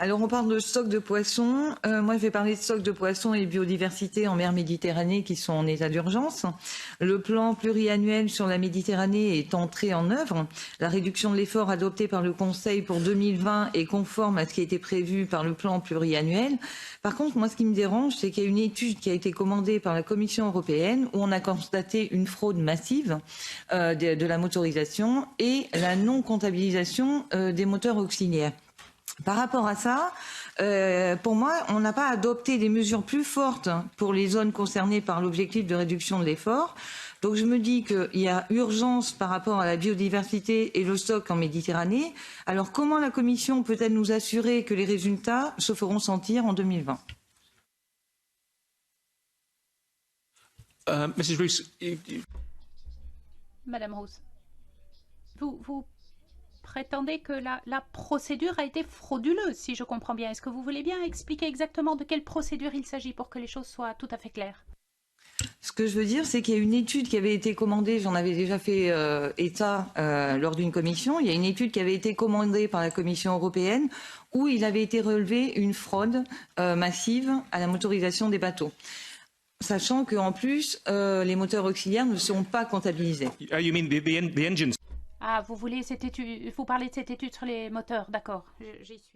Alors, on parle de stock de poissons. Moi, je vais parler de stock de poissons et biodiversité en mer Méditerranée qui sont en état d'urgence. Le plan pluriannuel sur la Méditerranée est entré en œuvre. La réduction de l'effort adopté par le Conseil pour 2020 est conforme à ce qui a été prévu par le plan pluriannuel. Par contre, moi, ce qui me dérange, c'est qu'il y a une étude qui a été commandée par la Commission européenne où on a constaté une fraude massive de la motorisation et la non-comptabilisation des moteurs auxiliaires. Par rapport à ça, pour moi, on n'a pas adopté des mesures plus fortes pour les zones concernées par l'objectif de réduction de l'effort. Donc je me dis qu'il y a urgence par rapport à la biodiversité et le stock en Méditerranée. Alors comment la Commission peut-elle nous assurer que les résultats se feront sentir en 2020 ? Mrs. Roos, Madame Roos, vous prétendez que la procédure a été frauduleuse, si je comprends bien. Est-ce que vous voulez bien expliquer exactement de quelle procédure il s'agit pour que les choses soient tout à fait claires? Ce que je veux dire, c'est qu'il y a une étude qui avait été commandée, j'en avais déjà fait état lors d'une commission, il y a une étude qui avait été commandée par la Commission européenne où il avait été relevé une fraude massive à la motorisation des bateaux. Sachant qu'en plus, les moteurs auxiliaires ne seront pas comptabilisés. you mean the engines? Ah, vous voulez cette étude, vous parlez de cette étude sur les moteurs, d'accord, j'y suis.